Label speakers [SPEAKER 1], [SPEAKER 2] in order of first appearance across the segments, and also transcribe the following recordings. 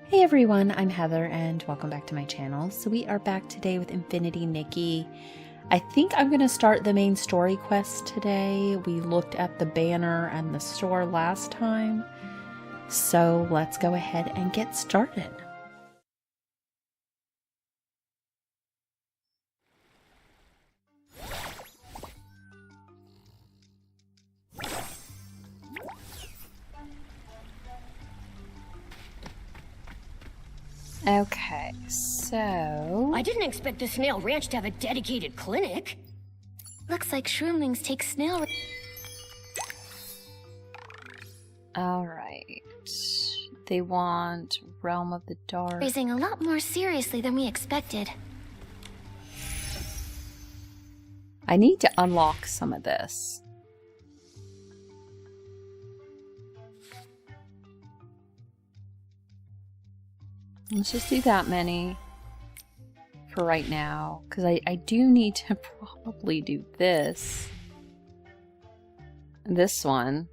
[SPEAKER 1] Hey everyone, I'm Heather and welcome back to my channel. So we are back today with Infinity Nikki. I think I'm going to start the main story quest today. We looked at the banner and the store last time. So let's go ahead and get started. Okay, so...
[SPEAKER 2] I didn't expect the snail ranch to have a dedicated clinic.
[SPEAKER 3] Looks like shroomlings take snail...
[SPEAKER 1] Alright. They want Realm of the Dark.
[SPEAKER 3] Raising a lot more seriously than we expected.
[SPEAKER 1] I need to unlock some of this. Let's just do that many for right now, because I do need to probably do this one.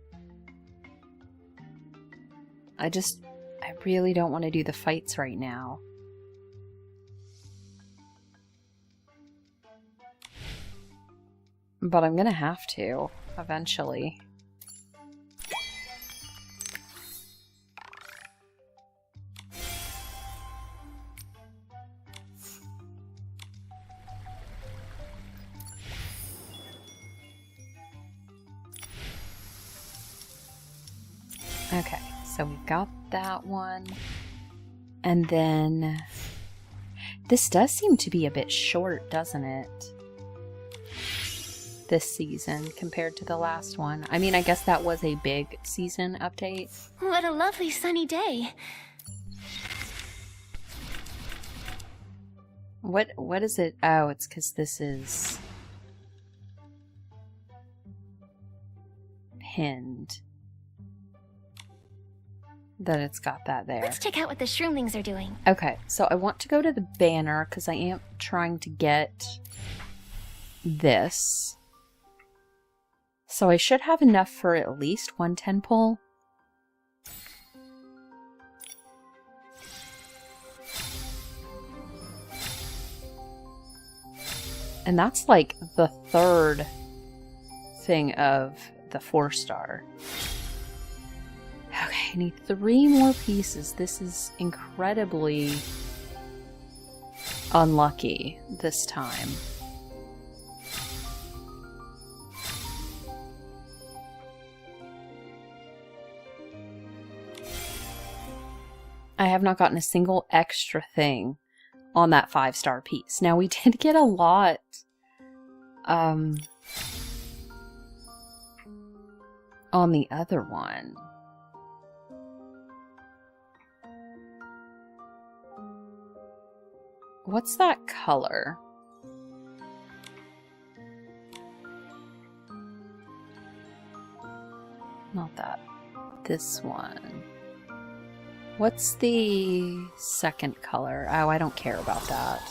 [SPEAKER 1] I really don't want to do the fights right now. But I'm gonna have to, eventually. Okay, so we've got that one. And then... this does seem to be a bit short, doesn't it? This season, compared to the last one. I mean, I guess that was a big season update.
[SPEAKER 3] What a lovely sunny day.
[SPEAKER 1] What is it? Oh, it's because this is... pinned. That it's got that there.
[SPEAKER 3] Let's check out what the shroomlings are doing.
[SPEAKER 1] Okay, so I want to go to the banner because I am trying to get this. So I should have enough for at least 110 pull. And that's like the third thing of the 4-star. Okay, I need 3 more pieces. This is incredibly unlucky this time. I have not gotten a single extra thing on that 5-star piece. Now, we did get a lot on the other one. What's that color? Not that. This one. What's the second color? Oh, I don't care about that.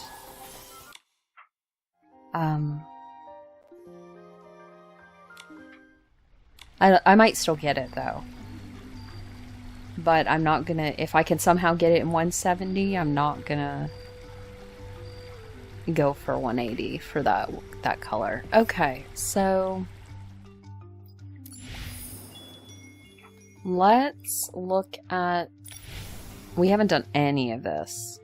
[SPEAKER 1] I might still get it, though. But I'm not gonna... if I can somehow get it in 170, I'm not gonna go for 180 for that color. Okay, so... let's look at... we haven't done any of this.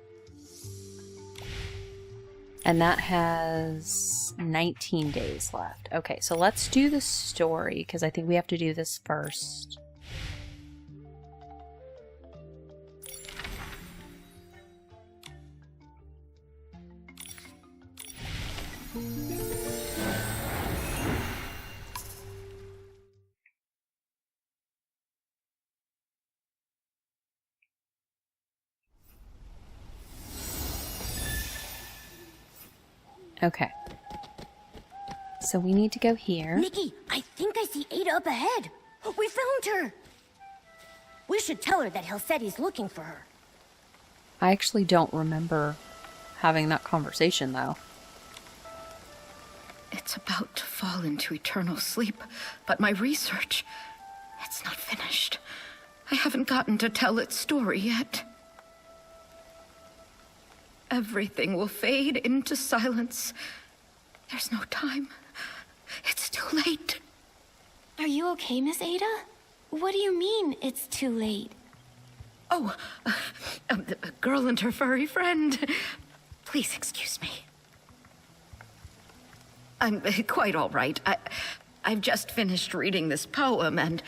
[SPEAKER 1] And that has 19 days left. Okay, so let's do the story, because I think we have to do this first. Okay. So we need to go here.
[SPEAKER 2] Nikki, I think I see Ada up ahead. We found her. We should tell her that Helsetti's looking for her.
[SPEAKER 1] I actually don't remember having that conversation, though.
[SPEAKER 4] It's about to fall into eternal sleep, but my research, it's not finished. I haven't gotten to tell its story yet. everything will fade into silence. There's no time. It's too late.
[SPEAKER 3] Are you okay, Miss Ada? What do you mean, it's too late?
[SPEAKER 4] Oh, the girl and her furry friend. Please excuse me. I'm quite all right. I've just finished reading this poem, and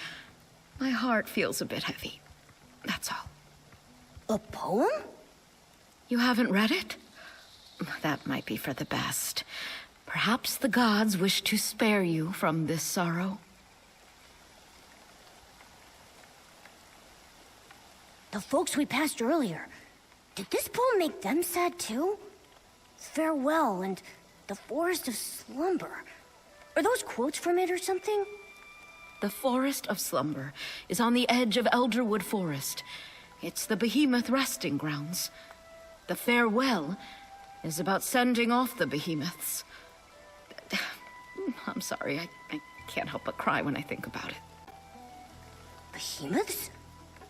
[SPEAKER 4] my heart feels a bit heavy. That's all.
[SPEAKER 2] A poem?
[SPEAKER 4] You haven't read it? That might be for the best. Perhaps the gods wish to spare you from this sorrow.
[SPEAKER 2] The folks we passed earlier. Did this poem make them sad too? Farewell and the forest of slumber. Are those quotes from it or something?
[SPEAKER 4] The Forest of Slumber is on the edge of Elderwood Forest. It's the behemoth resting grounds. The farewell is about sending off the behemoths. I'm sorry, I can't help but cry when I think about it.
[SPEAKER 2] Behemoths?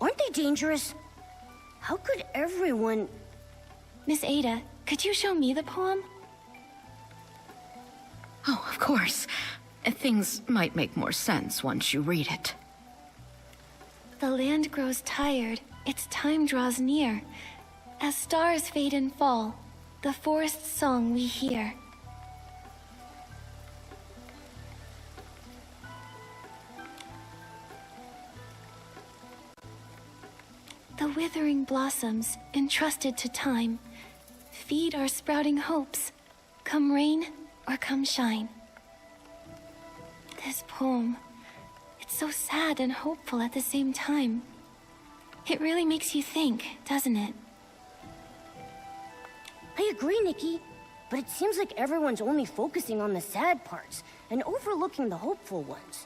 [SPEAKER 2] Aren't they dangerous? How could everyone...
[SPEAKER 3] Miss Ada, could you show me the poem?
[SPEAKER 4] Oh, of course. Things might make more sense once you read it.
[SPEAKER 3] The land grows tired, its time draws near. As stars fade and fall, the forest's song we hear. The withering blossoms, entrusted to time, feed our sprouting hopes, come rain or come shine. This poem, it's so sad and hopeful at the same time. It really makes you think, doesn't it?
[SPEAKER 2] I agree, Nikki. But it seems like everyone's only focusing on the sad parts and overlooking the hopeful ones.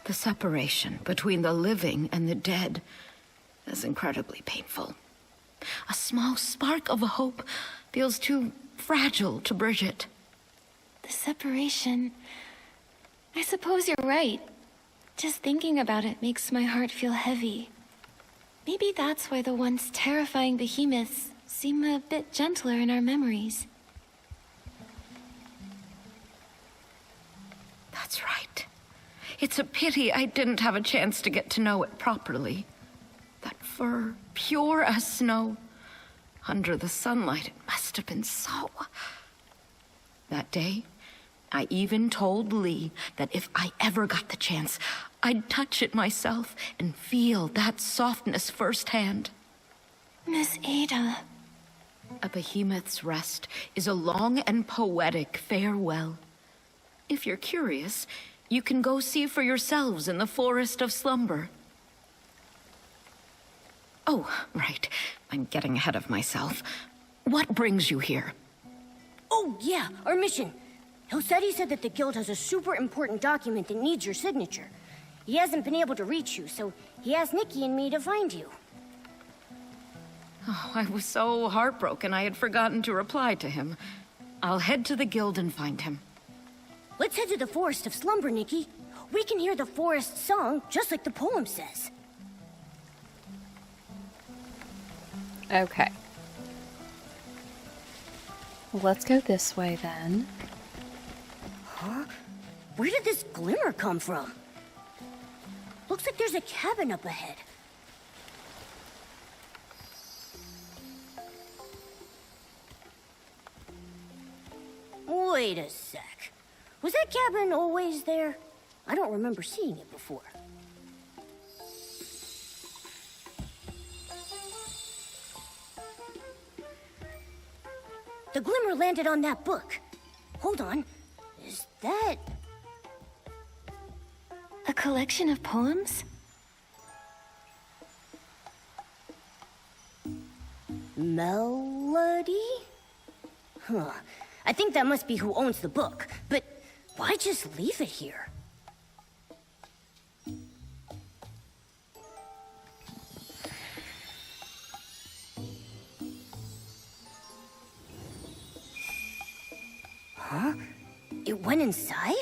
[SPEAKER 4] The separation between the living and the dead is incredibly painful. A small spark of hope feels too fragile to bridge it.
[SPEAKER 3] The separation... I suppose you're right. Just thinking about it makes my heart feel heavy. Maybe that's why the once terrifying behemoths seem a bit gentler in our memories.
[SPEAKER 4] That's right. It's a pity I didn't have a chance to get to know it properly. That fur, pure as snow. Under the sunlight, it must have been so... That day, I even told Lee that if I ever got the chance, I'd touch it myself and feel that softness firsthand.
[SPEAKER 3] Miss Ada...
[SPEAKER 4] A behemoth's rest is a long and poetic farewell. If you're curious, you can go see for yourselves in the Forest of Slumber. Oh, right. I'm getting ahead of myself. What brings you here?
[SPEAKER 2] Oh, yeah, our mission. Hilsetti said that the guild has a super important document that needs your signature. He hasn't been able to reach you, so he asked Nikki and me to find you.
[SPEAKER 4] Oh, I was so heartbroken I had forgotten to reply to him. I'll head to the guild and find him.
[SPEAKER 2] Let's head to the Forest of Slumber, Nikki. We can hear the forest song just like the poem says.
[SPEAKER 1] Okay. Let's go this way then.
[SPEAKER 2] Huh? Where did this glimmer come from? Looks like there's a cabin up ahead. Wait a sec. Was that cabin always there? I don't remember seeing it before. The glimmer landed on that book. Hold on. Is that...
[SPEAKER 3] A collection of poems?
[SPEAKER 2] Melody? Huh. I think that must be who owns the book. But why just leave it here? Huh? It went inside?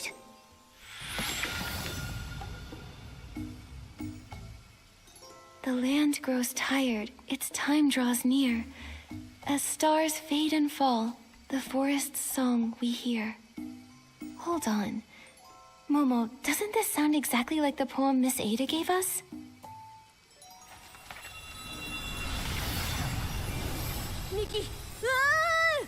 [SPEAKER 3] The land grows tired, its time draws near. As stars fade and fall, the forest's song we hear. Hold on. Momo, doesn't this sound exactly like the poem Miss Ada gave us?
[SPEAKER 2] Nikki! Ah!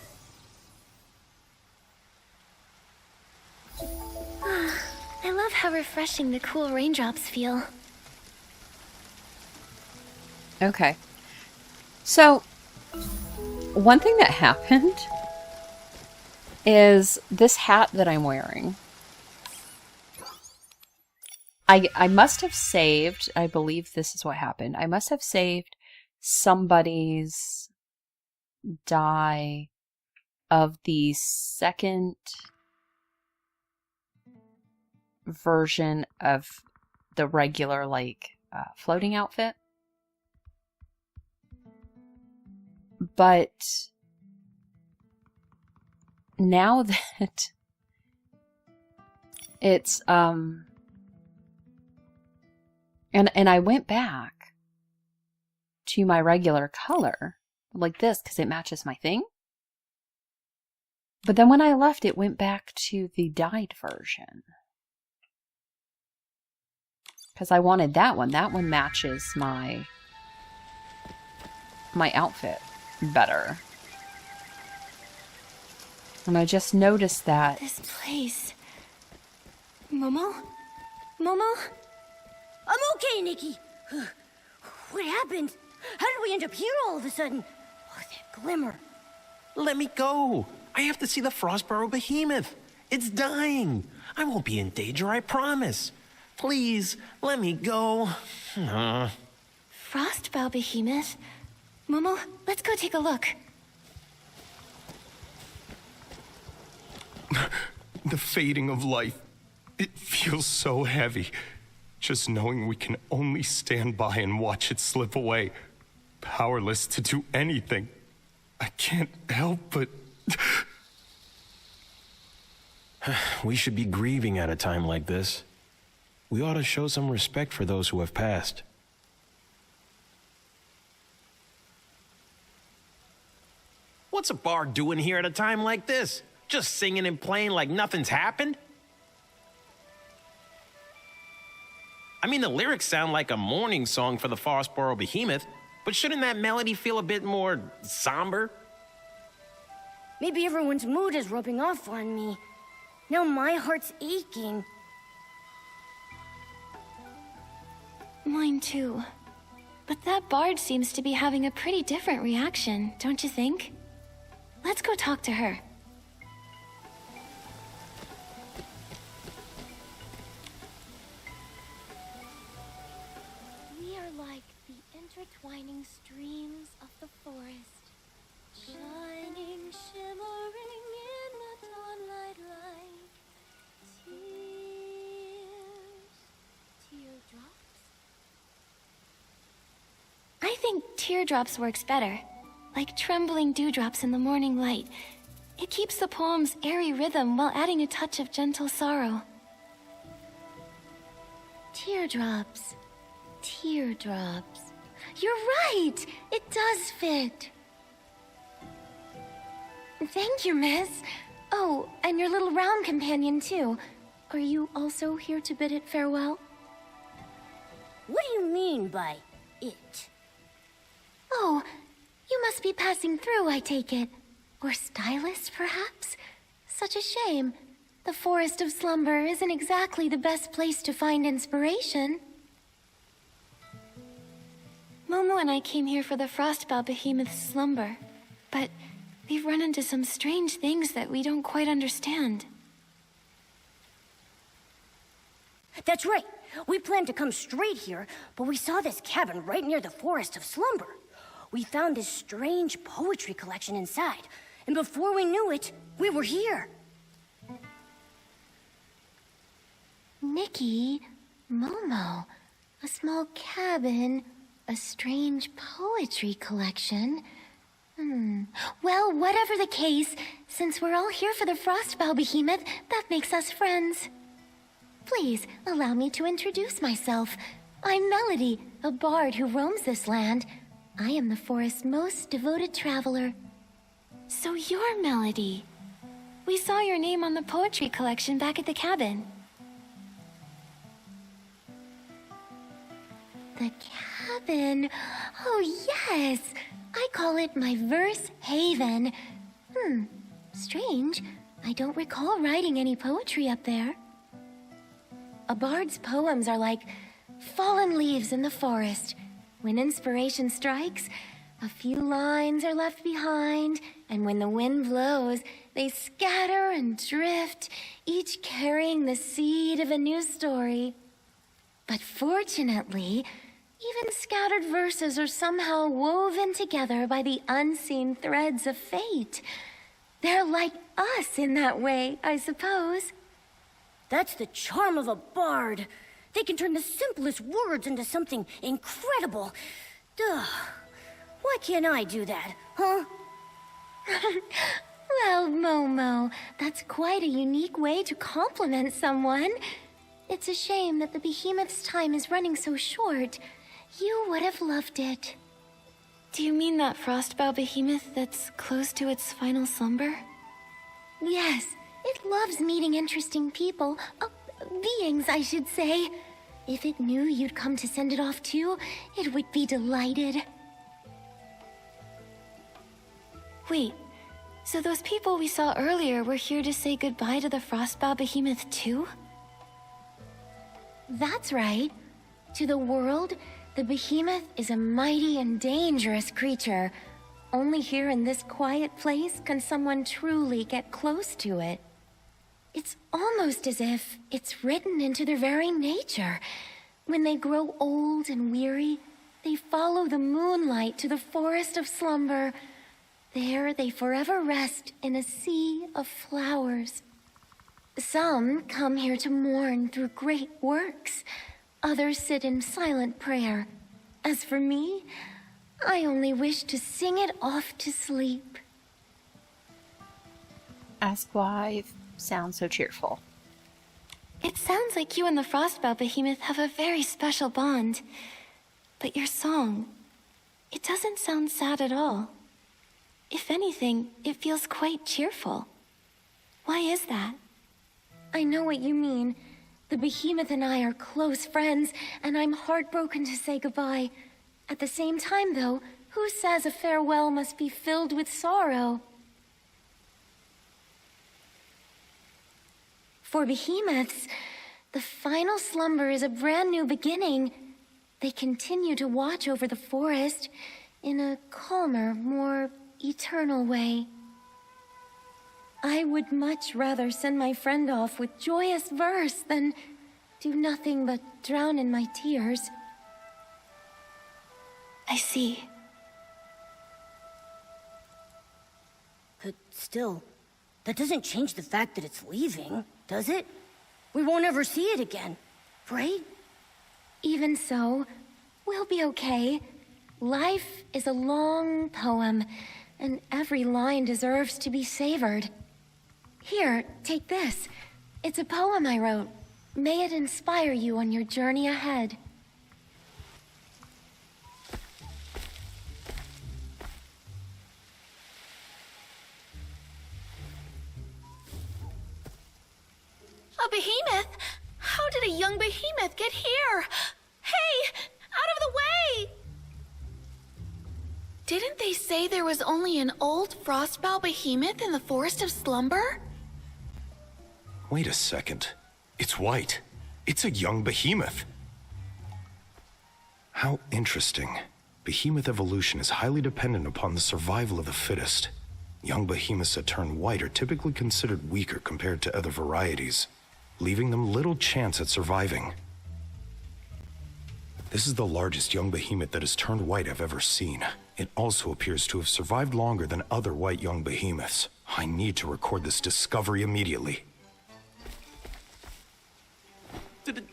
[SPEAKER 3] I love how refreshing the cool raindrops feel.
[SPEAKER 1] Okay. So, one thing that happened is this hat that I'm wearing. I must have saved, I believe this is what happened. I must have saved somebody's dye of the second version of the regular, floating outfit. But now that it's, and I went back to my regular color, like this, because it matches my thing. But then when I left, it went back to the dyed version. Because I wanted that one. That one matches my outfit better. And I just noticed that.
[SPEAKER 3] This place... Momo? Momo?
[SPEAKER 2] I'm okay, Nikki. What happened? How did we end up here all of a sudden? Oh, that glimmer.
[SPEAKER 5] Let me go. I have to see the Frostborough behemoth. It's dying. I won't be in danger, I promise. Please, let me go.
[SPEAKER 3] Frostbow behemoth? Momo, let's go take a look.
[SPEAKER 6] The fading of life. It feels so heavy. Just knowing we can only stand by and watch it slip away. Powerless to do anything. I can't help but...
[SPEAKER 5] We should be grieving at a time like this. We ought to show some respect for those who have passed. What's a bard doing here at a time like this? Just singing and playing like nothing's happened? I mean, the lyrics sound like a mourning song for the Frostborough behemoth, but shouldn't that melody feel a bit more somber?
[SPEAKER 2] Maybe everyone's mood is rubbing off on me. Now my heart's aching.
[SPEAKER 3] Mine too. But that bard seems to be having a pretty different reaction, don't you think? Let's go talk to her.
[SPEAKER 7] We are like the intertwining streams of the forest, shining, shimmering in the dawnlight like teardrops.
[SPEAKER 3] I think teardrops works better. Like trembling dewdrops in the morning light. It keeps the poem's airy rhythm while adding a touch of gentle sorrow.
[SPEAKER 7] Teardrops. Teardrops. You're right! It does fit.
[SPEAKER 3] Thank you, miss. Oh, and your little round companion, too. Are you also here to bid it farewell?
[SPEAKER 2] What do you mean by it?
[SPEAKER 3] Oh, you must be passing through, I take it. Or stylist, perhaps? Such a shame. The Forest of Slumber isn't exactly the best place to find inspiration. Momo and I came here for the Frostbow Behemoth's slumber, but we've run into some strange things that we don't quite understand.
[SPEAKER 2] That's right. We planned to come straight here, but we saw this cabin right near the Forest of Slumber. We found this strange poetry collection inside, and before we knew it, we were here.
[SPEAKER 7] Nikki, Momo, a small cabin, a strange poetry collection.
[SPEAKER 3] Well, whatever the case, since we're all here for the Frostbow Behemoth, that makes us friends. Please, allow me to introduce myself. I'm Melody, a bard who roams this land. I am the forest's most devoted traveler. So you're Melody. We saw your name on the poetry collection back at the cabin.
[SPEAKER 7] The cabin? Oh, yes! I call it my verse haven. Strange. I don't recall writing any poetry up there. A bard's poems are like fallen leaves in the forest. When inspiration strikes, a few lines are left behind, and when the wind blows, they scatter and drift, each carrying the seed of a new story. But fortunately, even scattered verses are somehow woven together by the unseen threads of fate. They're like us in that way, I suppose.
[SPEAKER 2] That's the charm of a bard. They can turn the simplest words into something incredible. Duh. Why can't I do that, huh?
[SPEAKER 7] Well, Momo, that's quite a unique way to compliment someone. It's a shame that the behemoth's time is running so short. You would have loved it.
[SPEAKER 3] Do you mean that frostbow behemoth that's close to its final slumber?
[SPEAKER 7] Yes, it loves meeting interesting people. Beings, I should say. If it knew you'd come to send it off too, it would be delighted.
[SPEAKER 3] Wait, so those people we saw earlier were here to say goodbye to the frostbow behemoth too?
[SPEAKER 7] That's right. To the world, the behemoth is a mighty and dangerous creature. Only here in this quiet place can someone truly get close to it. It's almost as if it's written into their very nature. When they grow old and weary, they follow the moonlight to the forest of slumber. There they forever rest in a sea of flowers. Some come here to mourn through great works. Others sit in silent prayer. As for me, I only wish to sing it off to sleep.
[SPEAKER 1] Ask why sounds so cheerful.
[SPEAKER 3] It sounds like you and the frostbow behemoth have a very special bond. But your song, it doesn't sound sad at all. If anything, it feels quite cheerful. Why is that?
[SPEAKER 7] I know what you mean. The behemoth and I are close friends, and I'm heartbroken to say goodbye. At the same time, though, who says a farewell must be filled with sorrow? For behemoths, the final slumber is a brand new beginning. They continue to watch over the forest in a calmer, more eternal way. I would much rather send my friend off with joyous verse than do nothing but drown in my tears.
[SPEAKER 3] I see.
[SPEAKER 2] But still, that doesn't change the fact that it's leaving, does it? We won't ever see it again, right?
[SPEAKER 7] Even so, we'll be okay. Life is a long poem, and every line deserves to be savored. Here, take this. It's a poem I wrote. May it inspire you on your journey ahead.
[SPEAKER 8] A behemoth? How did a young behemoth get here? Hey! Out of the way! Didn't they say there was only an old frostbow behemoth in the Forest of Slumber?
[SPEAKER 6] Wait a second. It's white. It's a young behemoth. How interesting. Behemoth evolution is highly dependent upon the survival of the fittest. Young behemoths that turn white are typically considered weaker compared to other varieties, leaving them little chance at surviving. This is the largest young behemoth that has turned white I've ever seen. It also appears to have survived longer than other white young behemoths. I need to record this discovery immediately.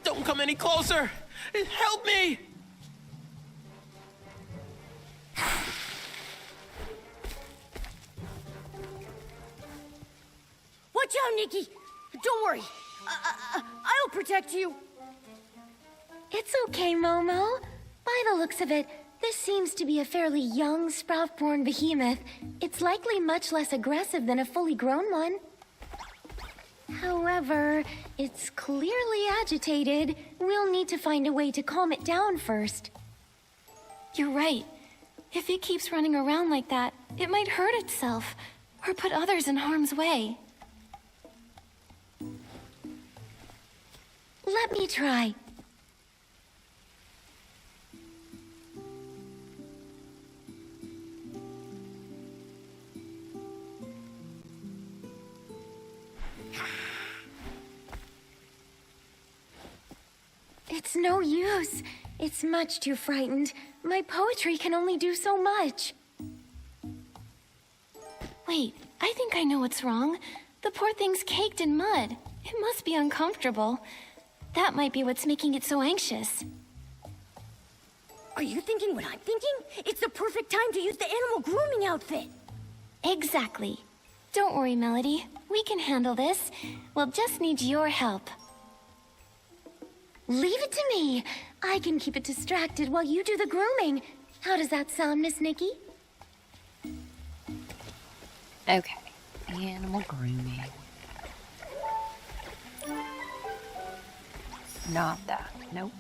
[SPEAKER 5] Don't come any closer! Help me!
[SPEAKER 2] Watch out, Nikki! Don't worry. I'll protect you.
[SPEAKER 7] It's okay, Momo. By the looks of it, This seems to be a fairly young, sprout-born behemoth. It's likely much less aggressive than a fully grown one. However, it's clearly agitated. We'll need to find a way to calm it down first.
[SPEAKER 3] You're right. If it keeps running around like that, it might hurt itself, or put others in harm's way.
[SPEAKER 7] Let me try. It's no use. It's much too frightened. My poetry can only do so much.
[SPEAKER 3] Wait, I think I know what's wrong. The poor thing's caked in mud. It must be uncomfortable. That might be what's making it so anxious.
[SPEAKER 2] Are you thinking what I'm thinking? It's the perfect time to use the animal grooming outfit.
[SPEAKER 3] Exactly. Don't worry, Melody. We can handle this. We'll just need your help.
[SPEAKER 7] Leave it to me. I can keep it distracted while you do the grooming. How does that sound, Miss Nikki?
[SPEAKER 1] Okay. Animal grooming. Not that. Nope.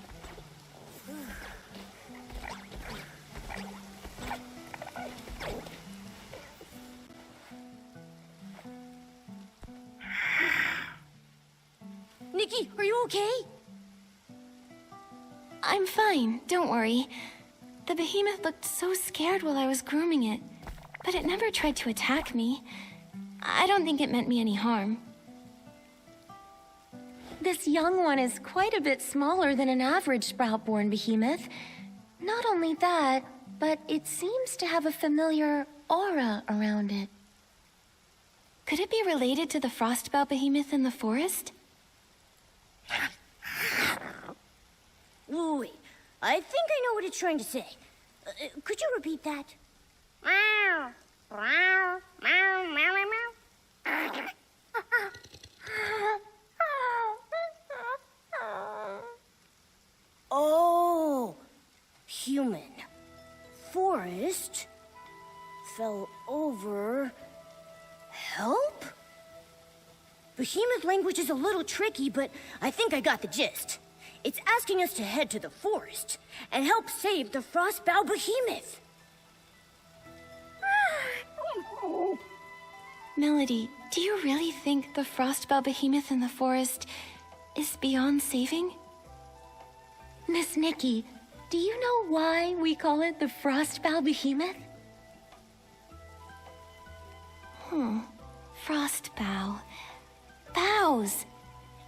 [SPEAKER 2] Nikki, are you okay?
[SPEAKER 3] I'm fine, don't worry. The behemoth looked so scared while I was grooming it, but it never tried to attack me. I don't think it meant me any harm.
[SPEAKER 7] This young one is quite a bit smaller than an average sprout-born behemoth. Not only that, but it seems to have a familiar aura around it.
[SPEAKER 3] Could it be related to the frostbow behemoth in the forest?
[SPEAKER 2] Wait, I think I know what it's trying to say. Could you repeat that? Meow, meow, meow, meow, meow. Oh, human. Forest. Fell over. Help? Behemoth language is a little tricky, but I think I got the gist. It's asking us to head to the forest and help save the Frostbow Behemoth.
[SPEAKER 3] Melody, do you really think the frostbow behemoth in the forest is beyond saving?
[SPEAKER 7] Miss Nikki, do you know why we call it the Frostbow Behemoth?
[SPEAKER 3] Frostbow. Boughs!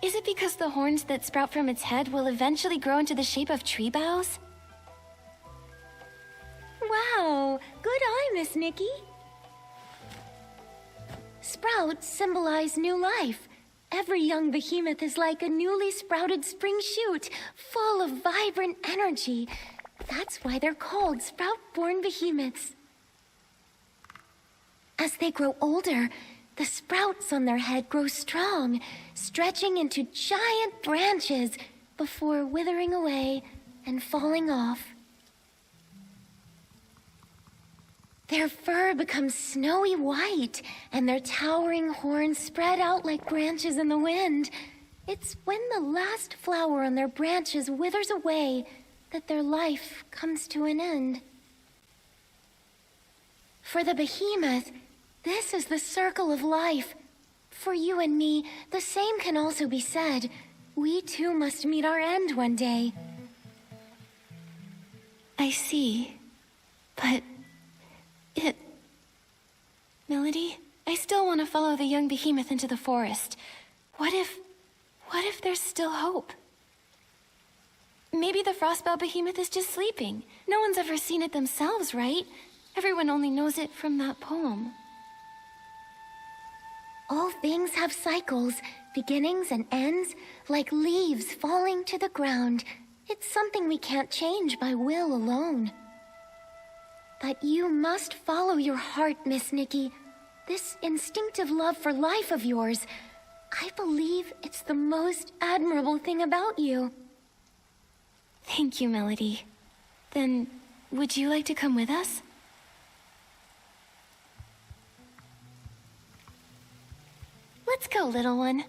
[SPEAKER 3] Is it because the horns that sprout from its head will eventually grow into the shape of tree boughs?
[SPEAKER 7] Wow, good eye, Miss Nikki. Sprouts symbolize new life. Every young behemoth is like a newly sprouted spring shoot, full of vibrant energy. That's why they're called sprout-born behemoths. As they grow older, the sprouts on their head grow strong, stretching into giant branches before withering away and falling off. Their fur becomes snowy white, and their towering horns spread out like branches in the wind. It's when the last flower on their branches withers away that their life comes to an end. For the behemoth, this is the circle of life. For you and me, the same can also be said. We too must meet our end one day.
[SPEAKER 3] I see. But... Melody, I still want to follow the young behemoth into the forest. What if there's still hope? Maybe the frostbow behemoth is just sleeping. No one's ever seen it themselves, right? Everyone only knows it from that poem.
[SPEAKER 7] All things have cycles, beginnings and ends, like leaves falling to the ground. It's something we can't change by will alone. But you must follow your heart, Miss Nikki. This instinctive love for life of yours, I believe it's the most admirable thing about you.
[SPEAKER 3] Thank you, Melody. Then, would you like to come with us? Let's go, little one.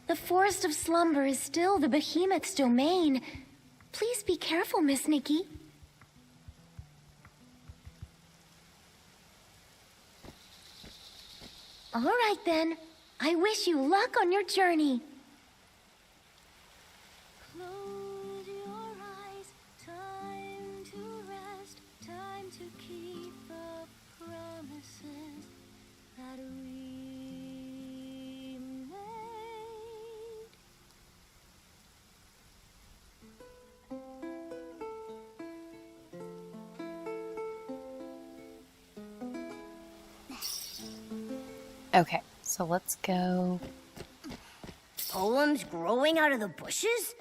[SPEAKER 7] The Forest of Slumber is still the Behemoth's domain. Please be careful, Miss Nikki. All right, then. I wish you luck on your journey.
[SPEAKER 2] Close your eyes, time to rest, time to keep the promises that we made.
[SPEAKER 1] Okay, so let's go.
[SPEAKER 2] Poems growing out of the bushes?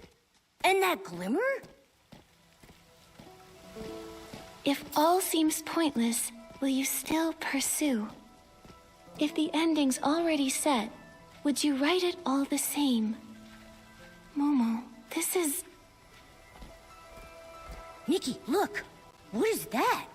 [SPEAKER 2] And that glimmer?
[SPEAKER 3] If all seems pointless, will you still pursue? If the ending's already set, would you write it all the same? Momo, this is...
[SPEAKER 2] Nikki, look! What is that?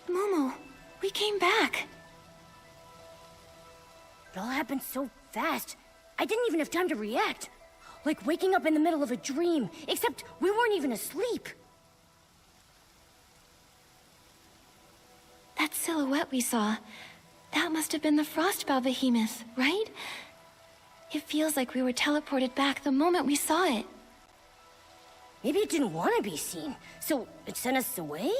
[SPEAKER 3] Momo, we came back.
[SPEAKER 2] It all happened so fast. I didn't even have time to react. Like waking up in the middle of a dream, except we weren't even asleep.
[SPEAKER 3] That silhouette we saw, that must have been the Frostbow Behemoth, right? It feels like we were teleported back the moment we saw it.
[SPEAKER 2] Maybe it didn't want to be seen, so it sent us away?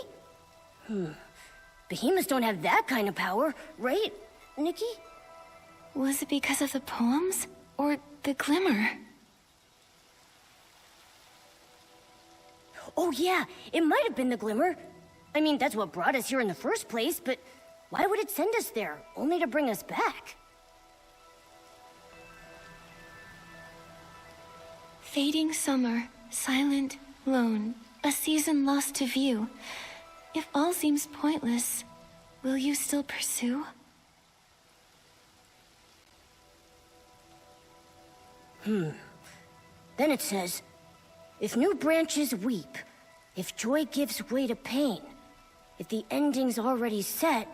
[SPEAKER 2] Behemoths don't have that kind of power, right, Nikki?
[SPEAKER 3] Was it because of the poems? Or the glimmer?
[SPEAKER 2] Oh yeah, it might have been the glimmer. I mean, that's what brought us here in the first place, but why would it send us there, only to bring us back?
[SPEAKER 3] Fading summer, silent, lone, a season lost to view. If all seems pointless, will you still pursue?
[SPEAKER 2] Then it says, if new branches weep, if joy gives way to pain, if the ending's already set,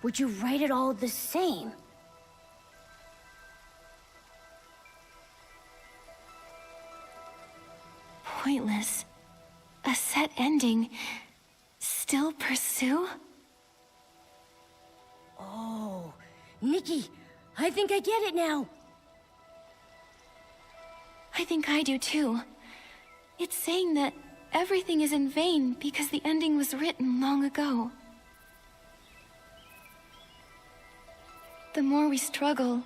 [SPEAKER 2] would you write it all the same?
[SPEAKER 3] Pointless. A set ending. Still pursue?
[SPEAKER 2] Oh, Nikki, I think I get it now.
[SPEAKER 3] I think I do too. It's saying that everything is in vain because the ending was written long ago. The more we struggle,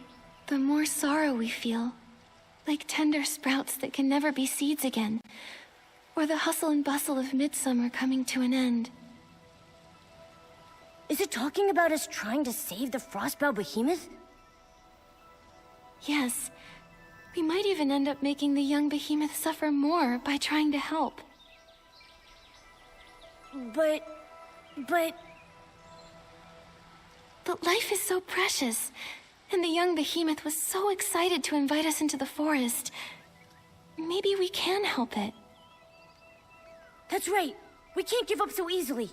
[SPEAKER 3] the more sorrow we feel. Like tender sprouts that can never be seeds again. Or the hustle and bustle of midsummer coming to an end.
[SPEAKER 2] Is it talking about us trying to save the Frostbow Behemoth?
[SPEAKER 3] Yes. We might even end up making the young behemoth suffer more by trying to help.
[SPEAKER 2] But...
[SPEAKER 3] But life is so precious, and the young behemoth was so excited to invite us into the forest. Maybe we can help it.
[SPEAKER 2] That's right. We can't give up so easily.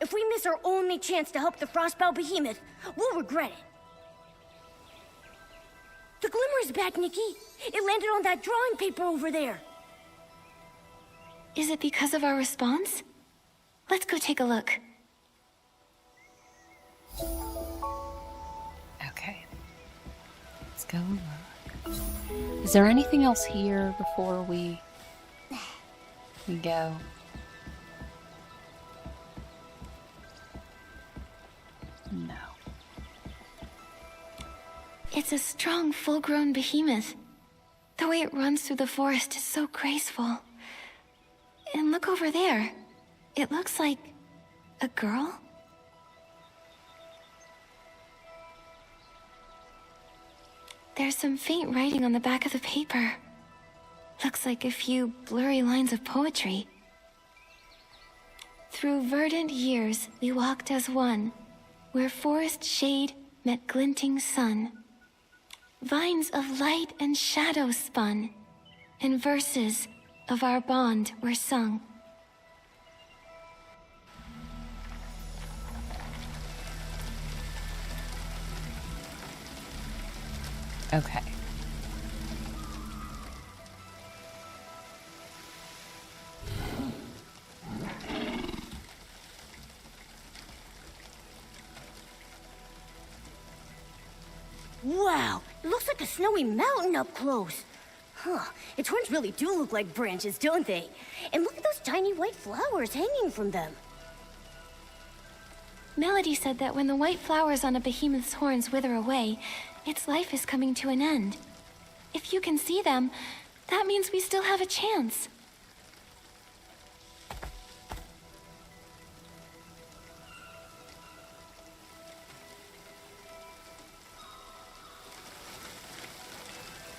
[SPEAKER 2] If we miss our only chance to help the Frostbow Behemoth, we'll regret it. The glimmer's back, Nikki. It landed on that drawing paper over there.
[SPEAKER 3] Is it because of our response? Let's go take a look.
[SPEAKER 1] Okay. Let's go look. Is there anything else here before we go?
[SPEAKER 3] It's a strong, full-grown behemoth. The way it runs through the forest is so graceful. And look over there. It looks like a girl? There's some faint writing on the back of the paper. Looks like a few blurry lines of poetry. Through verdant years we walked as one, where forest shade met glinting sun. Vines of light and shadow spun, and verses of our bond were sung.
[SPEAKER 1] Okay.
[SPEAKER 2] Wow, it looks like a snowy mountain up close. Huh, its horns really do look like branches, don't they? And look at those tiny white flowers hanging from them.
[SPEAKER 3] Melody said that when the white flowers on a behemoth's horns wither away, its life is coming to an end. If you can see them, that means we still have a chance.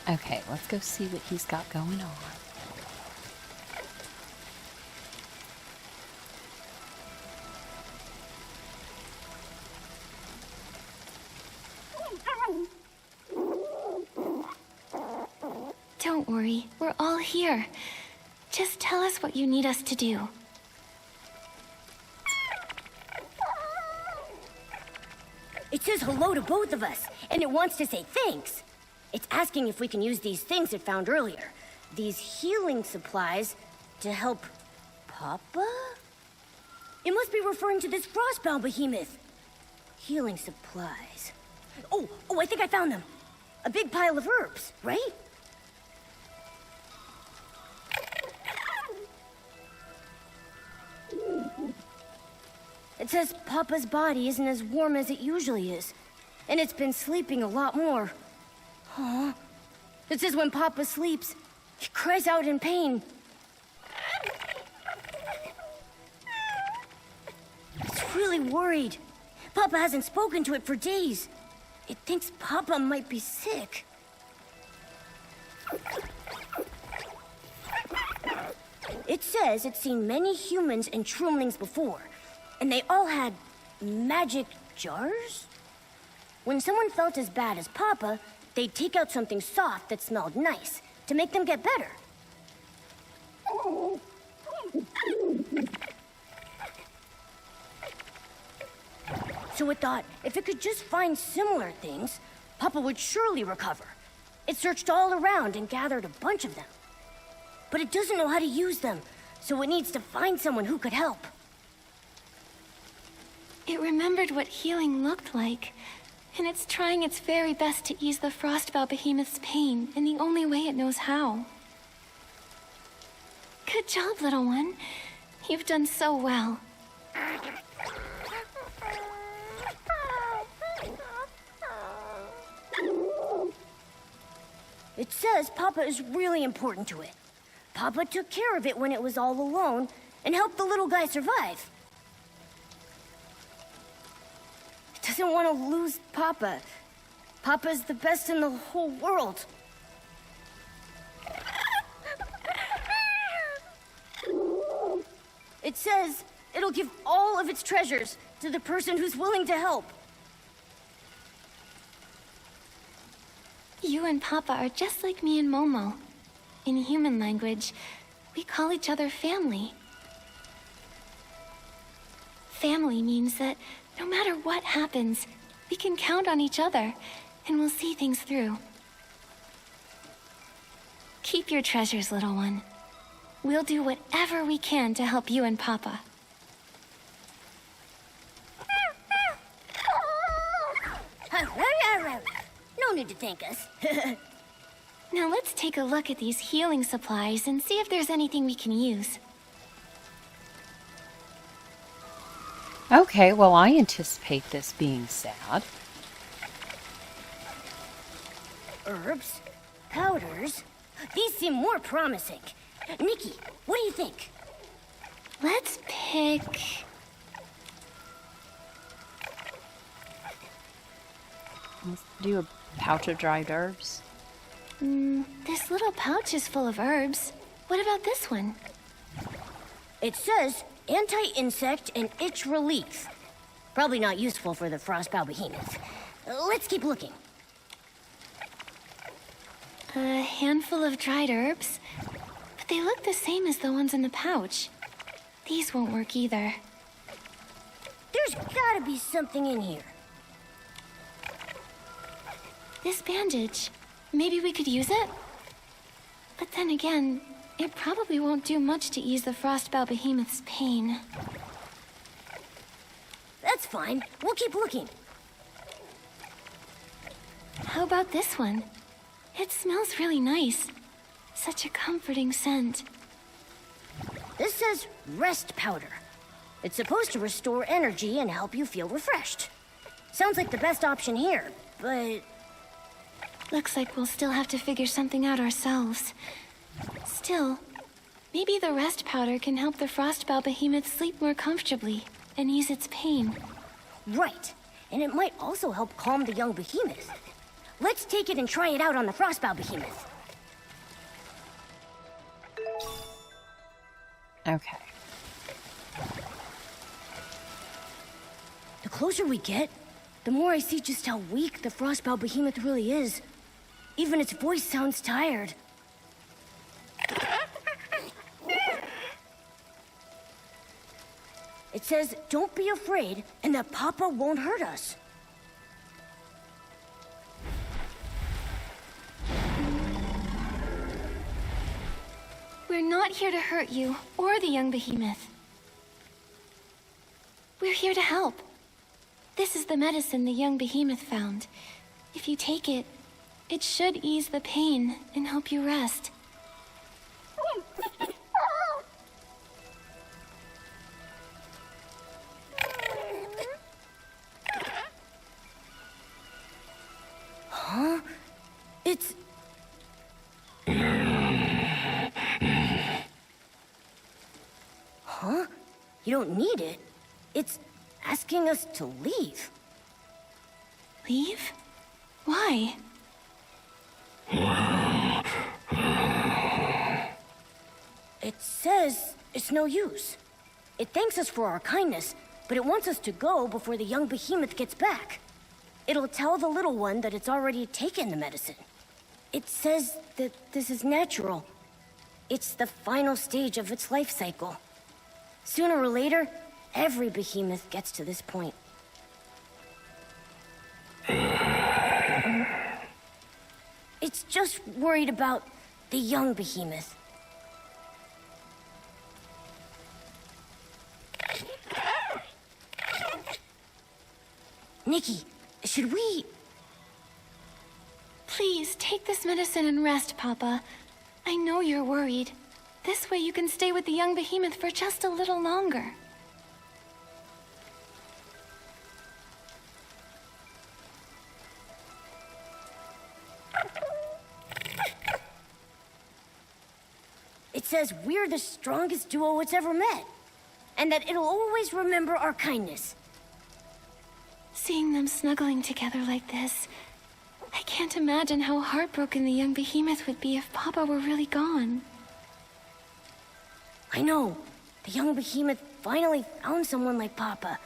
[SPEAKER 1] Okay, let's go see what he's got going on.
[SPEAKER 3] Don't worry, we're all here. Just tell us what you need us to do.
[SPEAKER 2] It says hello to both of us, and it wants to say thanks. It's asking if we can use these things it found earlier. These healing supplies to help Papa? It must be referring to this frostbound behemoth. Healing supplies. Oh, I think I found them. A big pile of herbs, right? It says Papa's body isn't as warm as it usually is, and it's been sleeping a lot more. Huh? It says when Papa sleeps, he cries out in pain. It's really worried. Papa hasn't spoken to it for days. It thinks Papa might be sick. It says it's seen many humans and Troomlings before, and they all had magic jars? When someone felt as bad as Papa, they'd take out something soft that smelled nice to make them get better. So it thought if it could just find similar things, Papa would surely recover. It searched all around and gathered a bunch of them. But it doesn't know how to use them, so it needs to find someone who could help.
[SPEAKER 3] It remembered what healing looked like, and it's trying its very best to ease the Frostbow behemoth's pain in the only way it knows how. Good job, little one. You've done so well.
[SPEAKER 2] It says Papa is really important to it. Papa took care of it when it was all alone and helped the little guy survive. It doesn't want to lose Papa. Papa's the best in the whole world. It says it'll give all of its treasures to the person who's willing to help.
[SPEAKER 3] You and Papa are just like me and Momo. In human language, we call each other family. Family means that no matter what happens, we can count on each other, and we'll see things through. Keep your treasures, little one. We'll do whatever we can to help you and Papa.
[SPEAKER 2] No need to thank us.
[SPEAKER 3] Now let's take a look at these healing supplies and see if there's anything we can use.
[SPEAKER 1] Okay, well, I anticipate this being sad.
[SPEAKER 2] Herbs, powders. These seem more promising. Nikki, what do you think?
[SPEAKER 3] Let's pick...
[SPEAKER 1] Let's do a pouch of dried herbs.
[SPEAKER 3] This little pouch is full of herbs. What about this one?
[SPEAKER 2] It says anti-insect and itch relief. Probably not useful for the frostbow behemoth. Let's keep looking.
[SPEAKER 3] A handful of dried herbs, but they look the same as the ones in the pouch. These won't work either.
[SPEAKER 2] There's gotta be something in here.
[SPEAKER 3] This bandage, maybe we could use it? But then again, it probably won't do much to ease the frostbow behemoth's pain.
[SPEAKER 2] That's fine. We'll keep looking.
[SPEAKER 3] How about this one? It smells really nice. Such a comforting scent.
[SPEAKER 2] This says rest powder. It's supposed to restore energy and help you feel refreshed. Sounds like the best option here, but...
[SPEAKER 3] Looks like we'll still have to figure something out ourselves. Still, maybe the rest powder can help the frostbow behemoth sleep more comfortably and ease its pain.
[SPEAKER 2] Right. And it might also help calm the young behemoth. Let's take it and try it out on the frostbow behemoth.
[SPEAKER 1] Okay.
[SPEAKER 2] The closer we get, the more I see just how weak the frostbow behemoth really is. Even its voice sounds tired. It says, don't be afraid, and that Papa won't hurt us.
[SPEAKER 3] We're not here to hurt you or the young behemoth. We're here to help. This is the medicine the young behemoth found. If you take it, it should ease the pain and help you rest.
[SPEAKER 2] Huh? It's... Huh? You don't need it. It's asking us to leave.
[SPEAKER 3] Leave? Why?
[SPEAKER 2] It says it's no use. It thanks us for our kindness, but it wants us to go before the young behemoth gets back. It'll tell the little one that it's already taken the medicine. It says that this is natural. It's the final stage of its life cycle. Sooner or later, every behemoth gets to this point. It's just worried about the young behemoth. Nikki, should we...
[SPEAKER 3] Please, take this medicine and rest, Papa. I know you're worried. This way you can stay with the young behemoth for just a little longer.
[SPEAKER 2] It says we're the strongest duo it's ever met, and that it'll always remember our kindness.
[SPEAKER 3] Seeing them snuggling together like this, I can't imagine how heartbroken the young behemoth would be if Papa were really gone.
[SPEAKER 2] I know. The young behemoth finally found someone like Papa.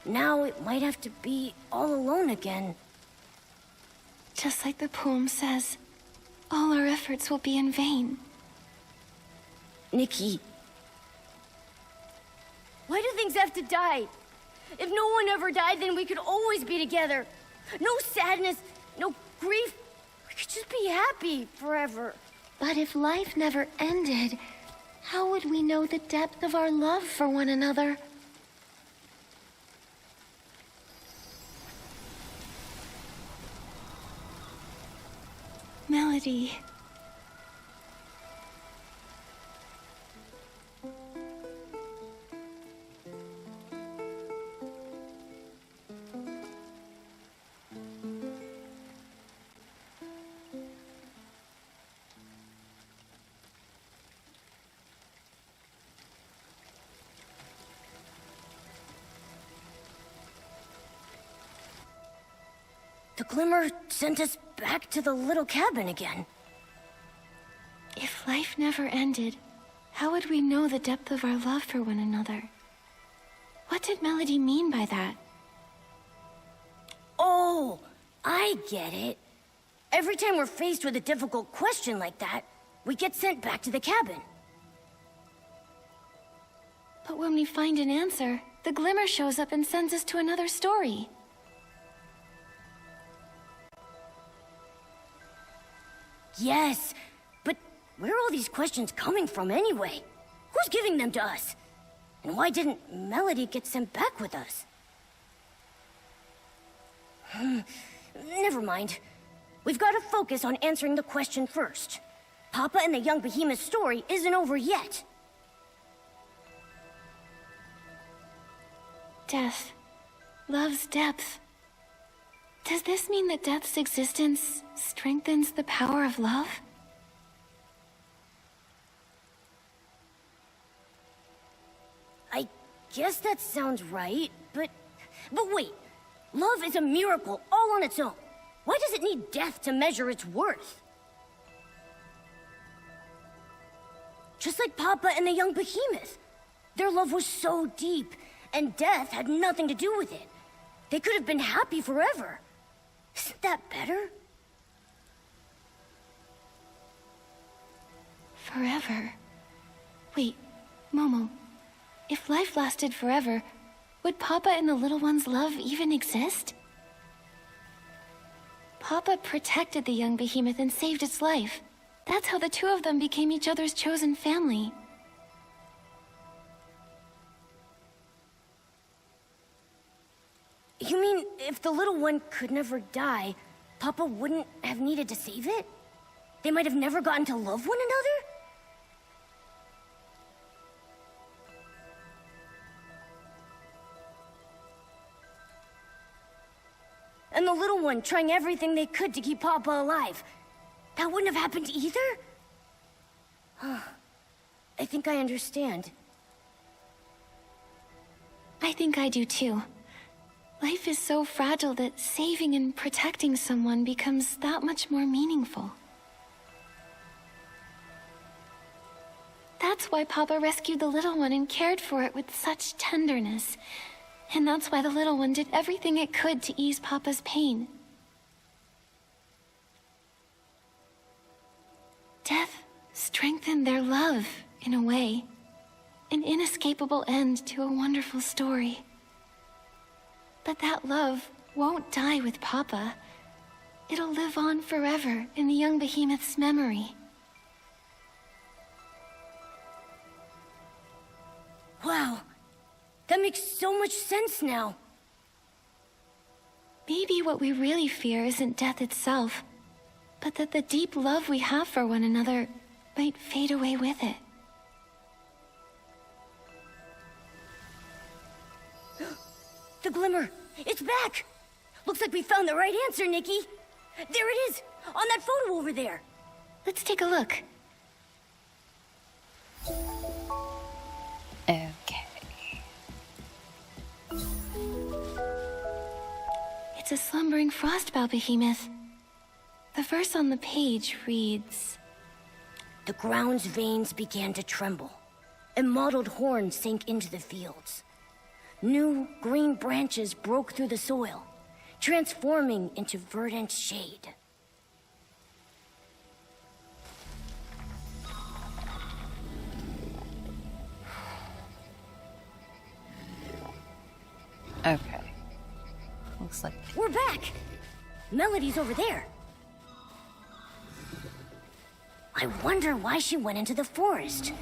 [SPEAKER 2] Now it might have to be all alone again.
[SPEAKER 3] Just like the poem says, all our efforts will be in vain.
[SPEAKER 2] Nikki. Why do things have to die? If no one ever died, then we could always be together. No sadness, no grief. We could just be happy forever.
[SPEAKER 7] But if life never ended, how would we know the depth of our love for one another?
[SPEAKER 3] Melody.
[SPEAKER 2] The glimmer sent us back to the little cabin again.
[SPEAKER 3] If life never ended, how would we know the depth of our love for one another? What did Melody mean by that?
[SPEAKER 2] Oh, I get it. Every time we're faced with a difficult question like that, we get sent back to the cabin.
[SPEAKER 3] But when we find an answer, the glimmer shows up and sends us to another story.
[SPEAKER 2] Yes, but where are all these questions coming from anyway? Who's giving them to us? And why didn't Melody get sent back with us? Never mind. We've got to focus on answering the question first. Papa and the young behemoth story isn't over yet.
[SPEAKER 3] Death. Love's depth. Does this mean that death's existence strengthens the power of love?
[SPEAKER 2] I guess that sounds right, but wait. Love is a miracle all on its own. Why does it need death to measure its worth? Just like Papa and the young behemoth. Their love was so deep, and death had nothing to do with it. They could have been happy forever. Isn't that better?
[SPEAKER 3] Forever? Wait, Momo. If life lasted forever, would Papa and the little one's love even exist? Papa protected the young behemoth and saved its life. That's how the two of them became each other's chosen family.
[SPEAKER 2] You mean if the little one could never die, Papa wouldn't have needed to save it? They might have never gotten to love one another? And the little one trying everything they could to keep Papa alive. That wouldn't have happened either? I think I understand.
[SPEAKER 3] I think I do too. Life is so fragile that saving and protecting someone becomes that much more meaningful. That's why Papa rescued the little one and cared for it with such tenderness. And that's why the little one did everything it could to ease Papa's pain. Death strengthened their love, in a way. An inescapable end to a wonderful story. But that love won't die with Papa. It'll live on forever in the young behemoth's memory.
[SPEAKER 2] Wow, that makes so much sense now.
[SPEAKER 3] Maybe what we really fear isn't death itself, but that the deep love we have for one another might fade away with it.
[SPEAKER 2] The glimmer, it's back! Looks like we found the right answer, Nikki. There it is, on that photo over there.
[SPEAKER 3] Let's take a look.
[SPEAKER 1] Okay.
[SPEAKER 3] It's a slumbering frostbow behemoth. The verse on the page reads,
[SPEAKER 2] The ground's veins began to tremble, and mottled horns sank into the fields. New green branches broke through the soil, transforming into verdant shade.
[SPEAKER 1] Okay. Looks like...
[SPEAKER 2] We're back! Melody's over there. I wonder why she went into the forest.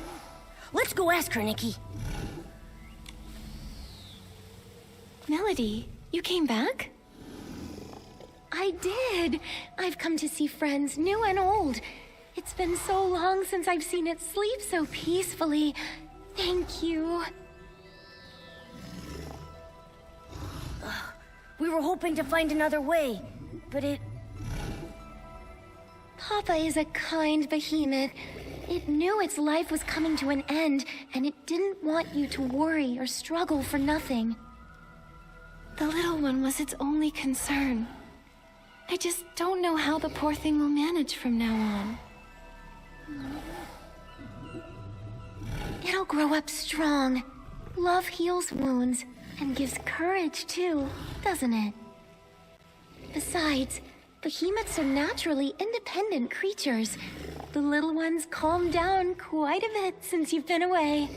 [SPEAKER 2] Let's go ask her, Nikki.
[SPEAKER 3] Melody, you came back?
[SPEAKER 7] I did. I've come to see friends, new and old. It's been so long since I've seen it sleep so peacefully. Thank you.
[SPEAKER 2] We were hoping to find another way, but it...
[SPEAKER 7] Papa is a kind behemoth. It knew its life was coming to an end, and it didn't want you to worry or struggle for nothing.
[SPEAKER 3] The little one was its only concern. I just don't know how the poor thing will manage from now on.
[SPEAKER 7] It'll grow up strong. Love heals wounds and gives courage too, doesn't it? Besides, behemoths are naturally independent creatures. The little ones calmed down quite a bit since you've been away.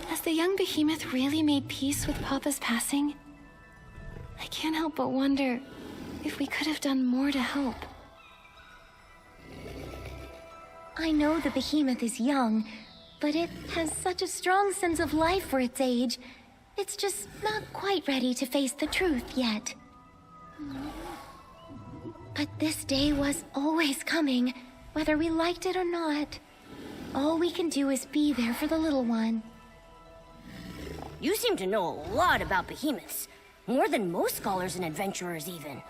[SPEAKER 3] Has the young behemoth really made peace with Papa's passing? I can't help but wonder if we could have done more to help.
[SPEAKER 7] I know the behemoth is young, but it has such a strong sense of life for its age. It's just not quite ready to face the truth yet. But this day was always coming, whether we liked it or not. All we can do is be there for the little one.
[SPEAKER 2] You seem to know a lot about behemoths. More than most scholars and adventurers, even.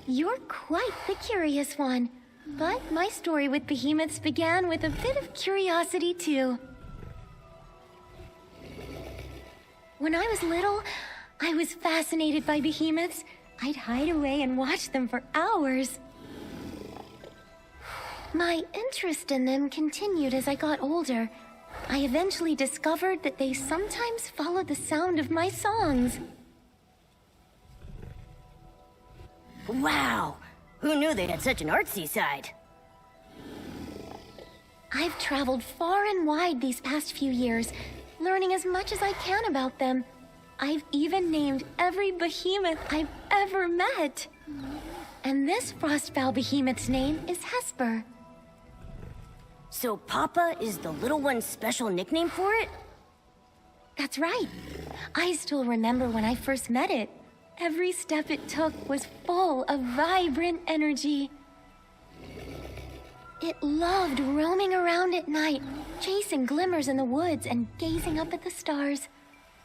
[SPEAKER 7] You're quite the curious one. But my story with behemoths began with a bit of curiosity, too. When I was little, I was fascinated by behemoths. I'd hide away and watch them for hours. My interest in them continued as I got older. I eventually discovered that they sometimes followed the sound of my songs.
[SPEAKER 2] Wow! Who knew they had such an artsy side?
[SPEAKER 7] I've traveled far and wide these past few years, learning as much as I can about them. I've even named every behemoth I've ever met. And this Frostbow behemoth's name is Hesper.
[SPEAKER 2] So Papa is the little one's special nickname for it?
[SPEAKER 7] That's right. I still remember when I first met it. Every step it took was full of vibrant energy. It loved roaming around at night, chasing glimmers in the woods and gazing up at the stars.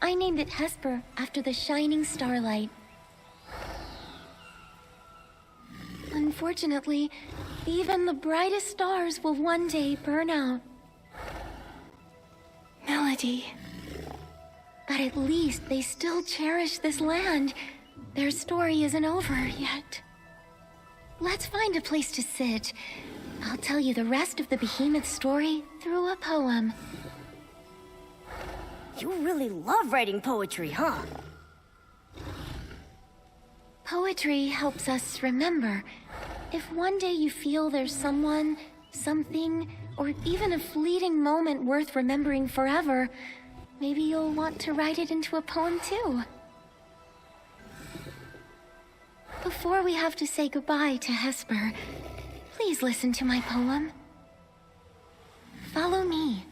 [SPEAKER 7] I named it Hesper after the shining starlight. Unfortunately, even the brightest stars will one day burn out.
[SPEAKER 3] Melody.
[SPEAKER 7] But at least they still cherish this land. Their story isn't over yet. Let's find a place to sit. I'll tell you the rest of the behemoth story through a poem.
[SPEAKER 2] You really love writing poetry, huh?
[SPEAKER 7] Poetry helps us remember. If one day you feel there's someone, something, or even a fleeting moment worth remembering forever, maybe you'll want to write it into a poem too. Before we have to say goodbye to Hesper, please listen to my poem. Follow me.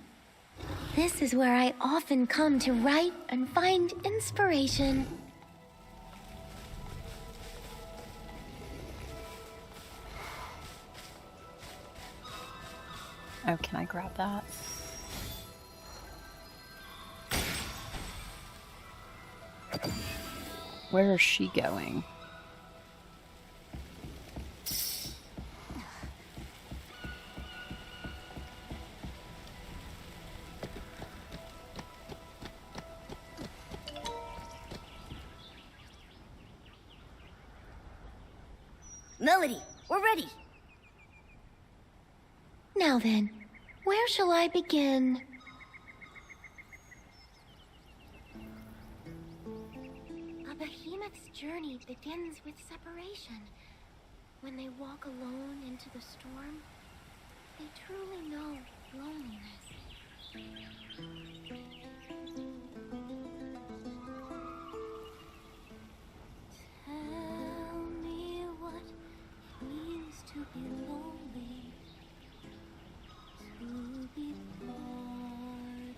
[SPEAKER 7] This is where I often come to write and find inspiration.
[SPEAKER 1] Oh, can I grab that? Where is she going?
[SPEAKER 2] Melody, we're ready.
[SPEAKER 7] Now then, where shall I begin? A behemoth's journey begins with separation. When they walk alone into the storm, they truly know loneliness. Tell me what it means to be lonely, to be parted.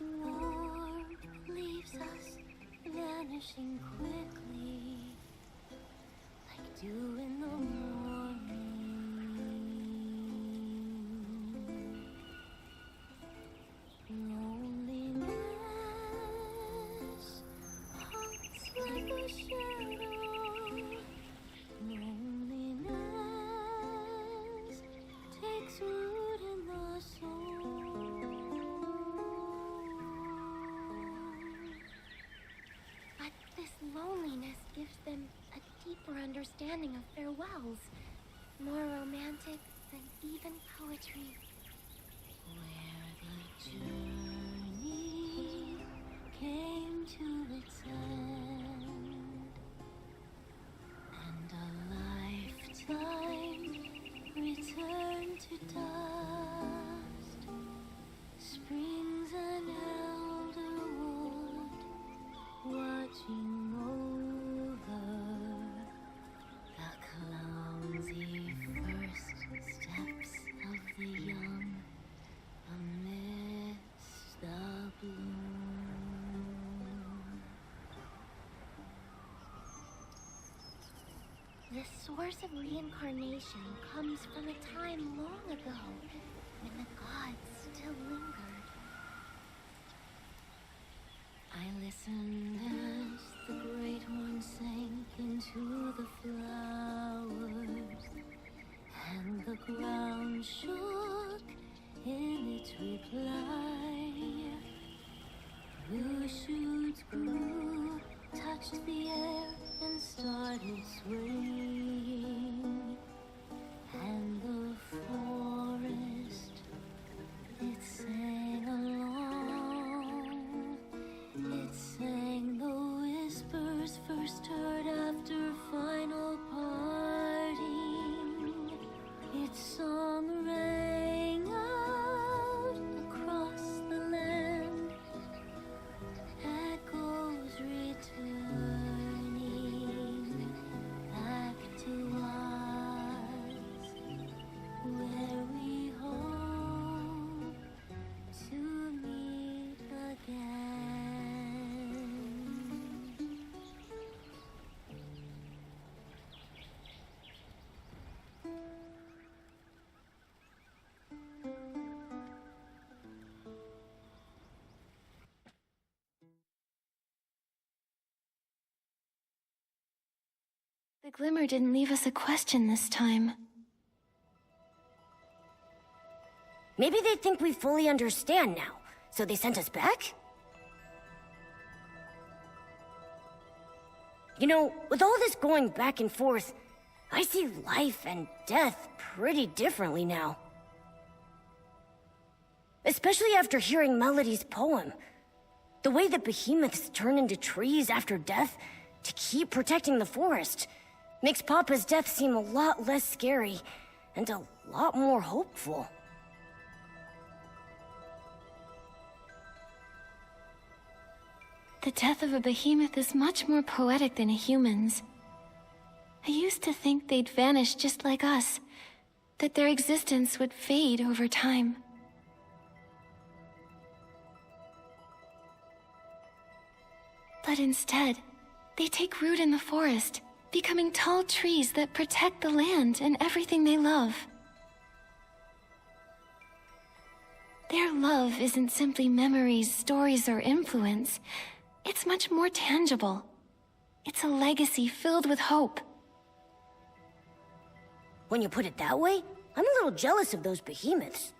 [SPEAKER 7] Warmth leaves us vanishing quickly, like dew in the morning. them a deeper understanding of farewells, more romantic than even poetry. Where the journey came to its end, and a lifetime returned to dust, springs an elder wood, watching over the clumsy first steps of the young amidst the bloom. The source of reincarnation comes from a time long ago when the gods still lingered. I listened as the Great One sank into the flowers, and the ground shook in its reply. Blue shoots grew, touched the air, and started swaying. And the forest, it sang along. It sang the whispers first heard after final parting. Its song rang out across the land, echoes returning back to us, where we hope to meet again.
[SPEAKER 3] The glimmer didn't leave us a question this time.
[SPEAKER 2] Maybe they think we fully understand now, so they sent us back? You know, with all this going back and forth, I see life and death pretty differently now. Especially after hearing Melody's poem. The way that behemoths turn into trees after death to keep protecting the forest makes Papa's death seem a lot less scary and a lot more hopeful.
[SPEAKER 3] The death of a behemoth is much more poetic than a human's. I used to think they'd vanish just like us, that their existence would fade over time. But instead, they take root in the forest, becoming tall trees that protect the land and everything they love. Their love isn't simply memories, stories, or influence. It's much more tangible. It's a legacy filled with hope.
[SPEAKER 2] When you put it that way, I'm a little jealous of those behemoths.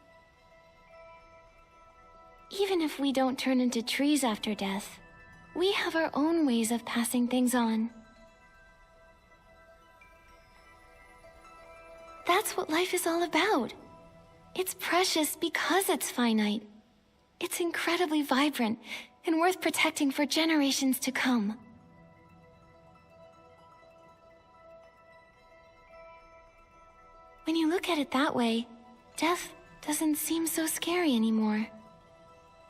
[SPEAKER 3] Even if we don't turn into trees after death, we have our own ways of passing things on. That's what life is all about. It's precious because it's finite. It's incredibly vibrant and worth protecting for generations to come. When you look at it that way, death doesn't seem so scary anymore.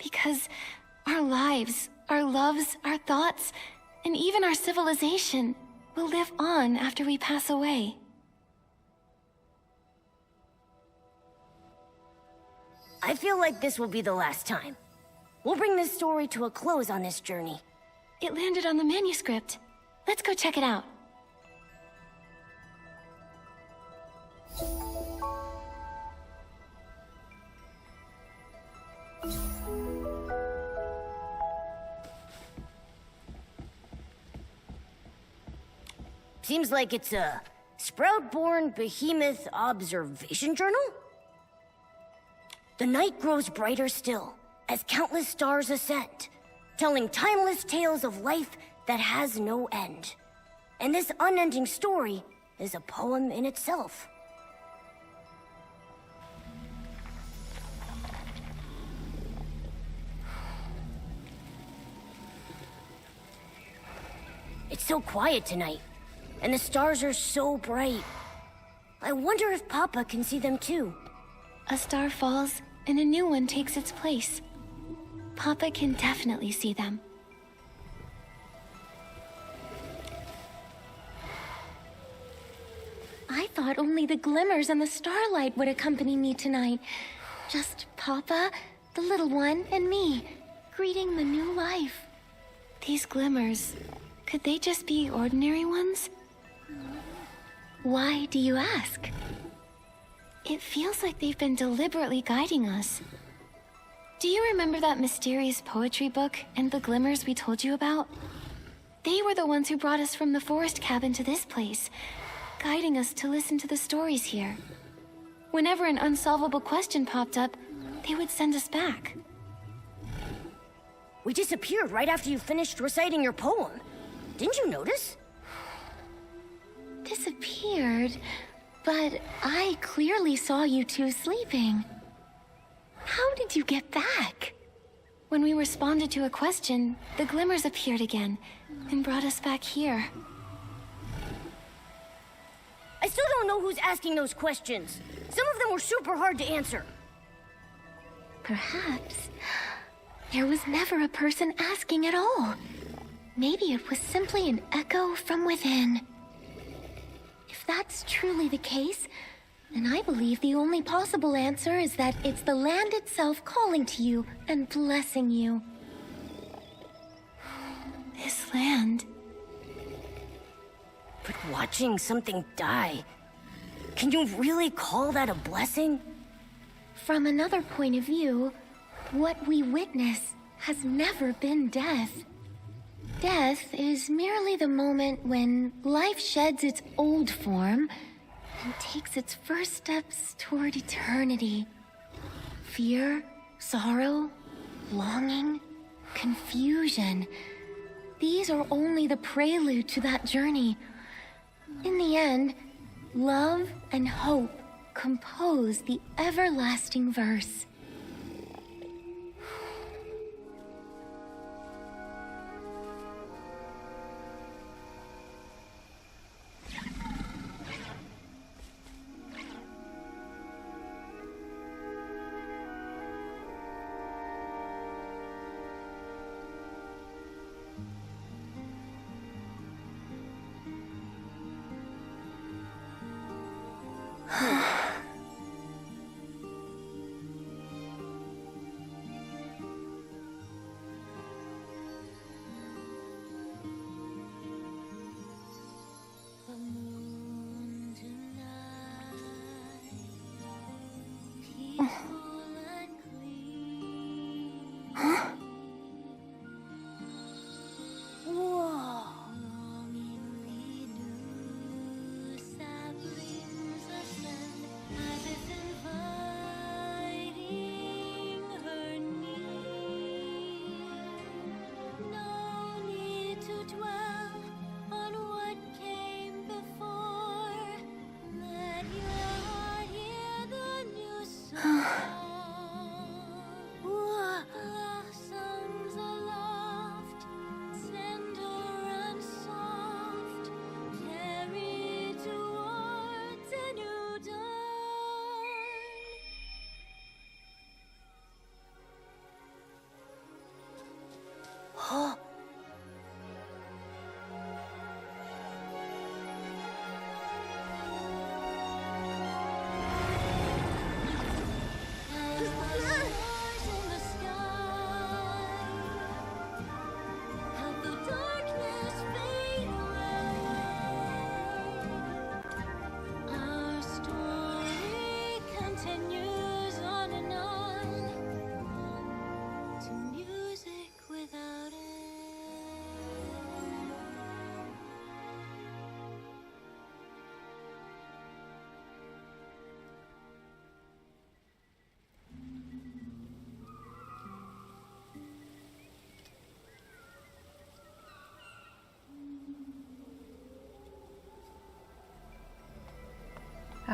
[SPEAKER 3] Because our lives, our loves, our thoughts, and even our civilization will live on after we pass away.
[SPEAKER 2] I feel like this will be the last time. We'll bring this story to a close on this journey.
[SPEAKER 3] It landed on the manuscript. Let's go check it out.
[SPEAKER 2] Seems like it's a Sprout-born Behemoth Observation Journal? The night grows brighter still, as countless stars ascend, telling timeless tales of life that has no end. And this unending story is a poem in itself. It's so quiet tonight, and the stars are so bright. I wonder if Papa can see them too.
[SPEAKER 3] A star falls, and a new one takes its place. Papa can definitely see them.
[SPEAKER 7] I thought only the glimmers and the starlight would accompany me tonight. Just Papa, the little one, and me, greeting the new life.
[SPEAKER 3] These glimmers, could they just be ordinary ones?
[SPEAKER 7] Why do you ask?
[SPEAKER 3] It feels like they've been deliberately guiding us. Do you remember that mysterious poetry book and the glimmers we told you about? They were the ones who brought us from the forest cabin to this place, guiding us to listen to the stories here. Whenever an unsolvable question popped up, they would send us back.
[SPEAKER 2] We disappeared right after you finished reciting your poem. Didn't you notice?
[SPEAKER 7] Disappeared, but I clearly saw you two sleeping. How did you get back?
[SPEAKER 3] When we responded to a question, the glimmers appeared again and brought us back here.
[SPEAKER 2] I still don't know who's asking those questions. Some of them were super hard to answer.
[SPEAKER 7] Perhaps there was never a person asking at all. Maybe it was simply an echo from within. If that's truly the case, then I believe the only possible answer is that it's the land itself calling to you and blessing you.
[SPEAKER 3] This land.
[SPEAKER 2] But watching something die, can you really call that a blessing?
[SPEAKER 7] From another point of view, what we witness has never been death. Death is merely the moment when life sheds its old form and takes its first steps toward eternity. Fear, sorrow, longing, confusion. These are only the prelude to that journey. In the end, love and hope compose the everlasting verse.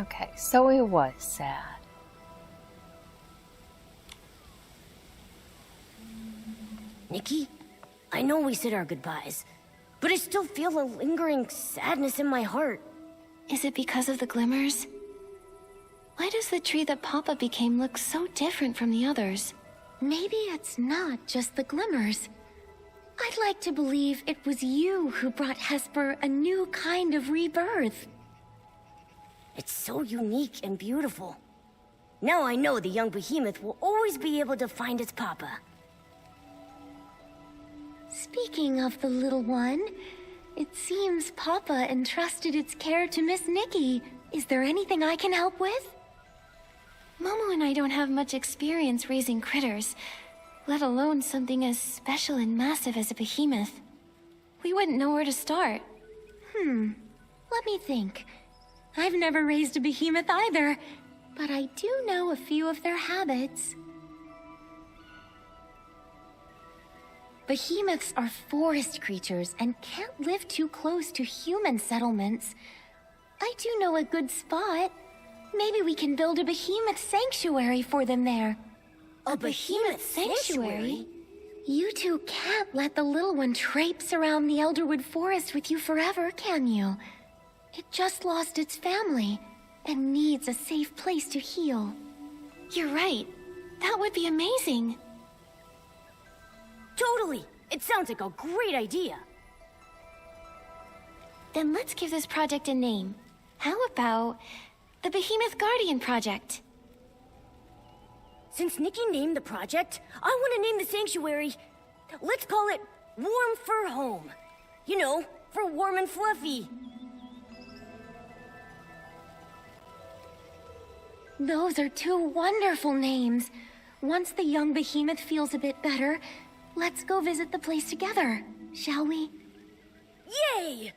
[SPEAKER 1] Okay, so it was sad.
[SPEAKER 2] Nikki, I know we said our goodbyes, but I still feel a lingering sadness in my heart.
[SPEAKER 3] Is it because of the glimmers? Why does the tree that Papa became look so different from the others?
[SPEAKER 7] Maybe it's not just the glimmers. I'd like to believe it was you who brought Hesper a new kind of rebirth.
[SPEAKER 2] It's so unique and beautiful. Now I know the young behemoth will always be able to find its papa.
[SPEAKER 7] Speaking of the little one, it seems Papa entrusted its care to Miss Nikki. Is there anything I can help with?
[SPEAKER 3] Momo and I don't have much experience raising critters, let alone something as special and massive as a behemoth. We wouldn't know where to start.
[SPEAKER 7] Let me think. I've never raised a behemoth either, but I do know a few of their habits. Behemoths are forest creatures and can't live too close to human settlements. I do know a good spot. Maybe we can build a behemoth sanctuary for them there.
[SPEAKER 2] A behemoth sanctuary?
[SPEAKER 7] You two can't let the little one traipse around the Elderwood Forest with you forever, can you? It just lost its family and needs a safe place to heal.
[SPEAKER 3] You're right. That would be amazing.
[SPEAKER 2] Totally! It sounds like a great idea.
[SPEAKER 3] Then let's give this project a name. How about the Behemoth Guardian Project?
[SPEAKER 2] Since Nikki named the project, I want to name the sanctuary. Let's call it Warm Fur Home. You know, for warm and fluffy.
[SPEAKER 7] Those are two wonderful names. Once the young behemoth feels a bit better, let's go visit the place together, shall we?
[SPEAKER 2] Yay!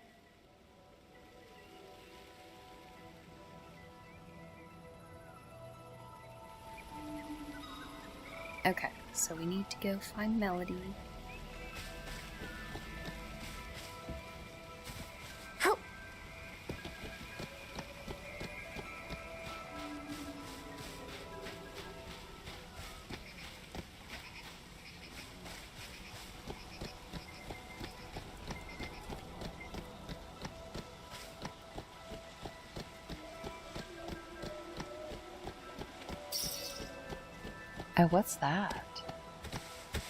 [SPEAKER 1] Okay, so we need to go find Melody.
[SPEAKER 2] Help!
[SPEAKER 1] Oh, what's that?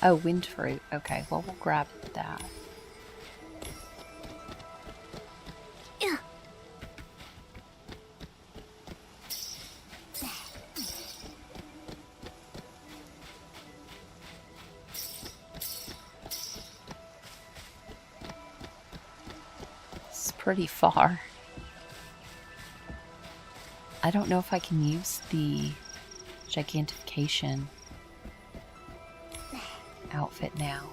[SPEAKER 1] Oh, wind fruit. Okay, well, we'll grab that.
[SPEAKER 2] Ugh.
[SPEAKER 1] It's pretty far. I don't know if I can use the gigantification outfit now.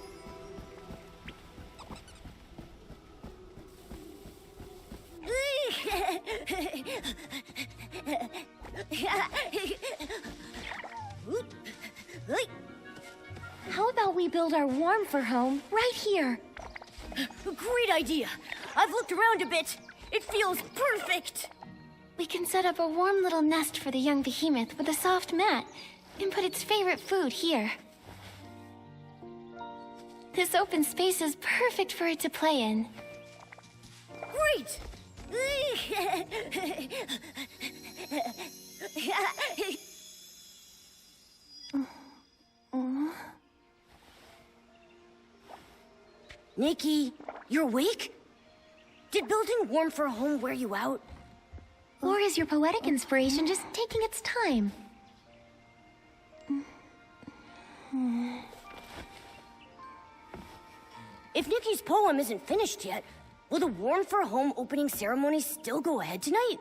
[SPEAKER 7] How about we build our warm fur home right here?
[SPEAKER 2] Great idea! I've looked around a bit. It feels perfect!
[SPEAKER 3] We can set up a warm little nest for the young behemoth with a soft mat and put its favorite food here. This open space is perfect for it to play in.
[SPEAKER 2] Great! Nikki, you're awake? Did building warm for a home wear you out?
[SPEAKER 7] Or is your poetic inspiration just taking its time?
[SPEAKER 2] If Nikki's poem isn't finished yet, will the Warm for Home opening ceremony still go ahead tonight?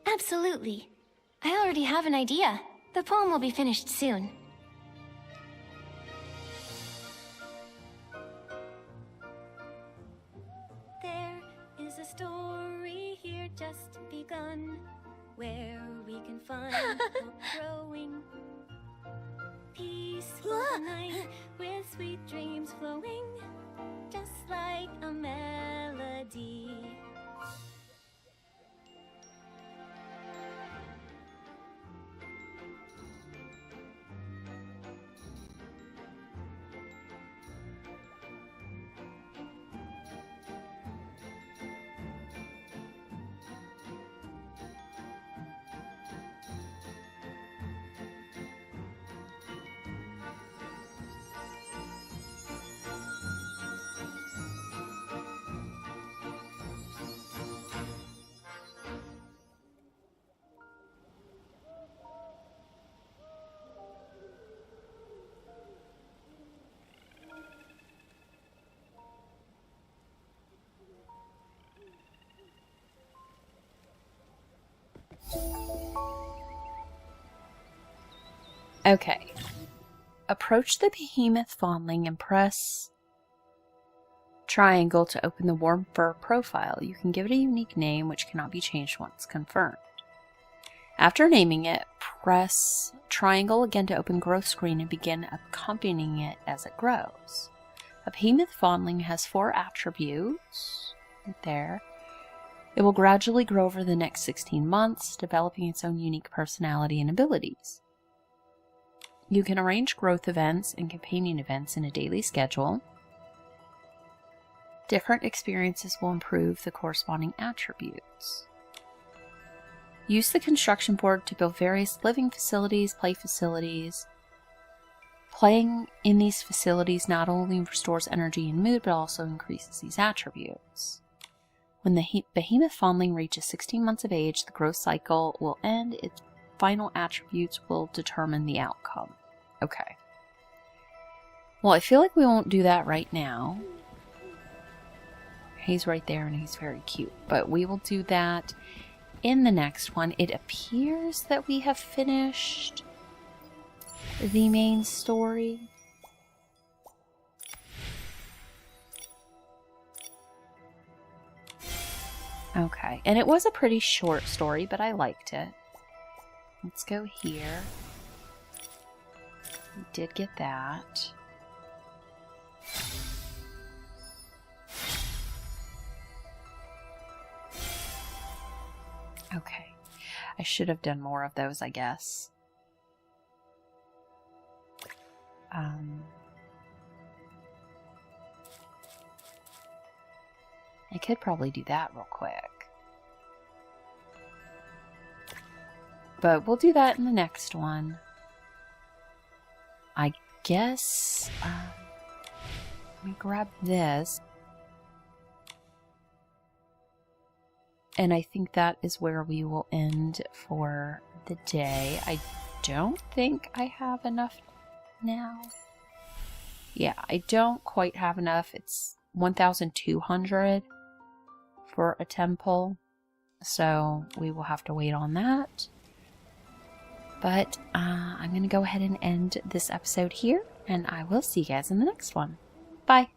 [SPEAKER 3] Absolutely. I already have an idea. The poem will be finished soon.
[SPEAKER 9] There is a story here just begun, where we can find hope growing. Peaceful night with sweet dreams flowing, just like a melody.
[SPEAKER 1] Okay. Approach the behemoth fondling and press triangle to open the warm fur profile. You can give it a unique name which cannot be changed once confirmed. After naming it, press triangle again to open growth screen and begin accompanying it as it grows. A behemoth fondling has 4 attributes. Right there. It will gradually grow over the next 16 months, developing its own unique personality and abilities. You can arrange growth events and companion events in a daily schedule. Different experiences will improve the corresponding attributes. Use the construction board to build various living facilities, play facilities. Playing in these facilities not only restores energy and mood, but also increases these attributes. When the behemoth fondling reaches 16 months of age, the growth cycle will end. Its final attributes will determine the outcome. Okay. Well, I feel like we won't do that right now. He's right there and he's very cute. But we will do that in the next one. It appears that we have finished the main story. Okay. And it was a pretty short story, but I liked it. Let's go here. We did get that. Okay. I should have done more of those, I guess. I could probably do that real quick. But we'll do that in the next one. I guess, let me grab this. And I think that is where we will end for the day. I don't think I have enough now. Yeah, I don't quite have enough. It's 1,200 for a temple. So we will have to wait on that. But I'm going to go ahead and end this episode here, and I will see you guys in the next one. Bye.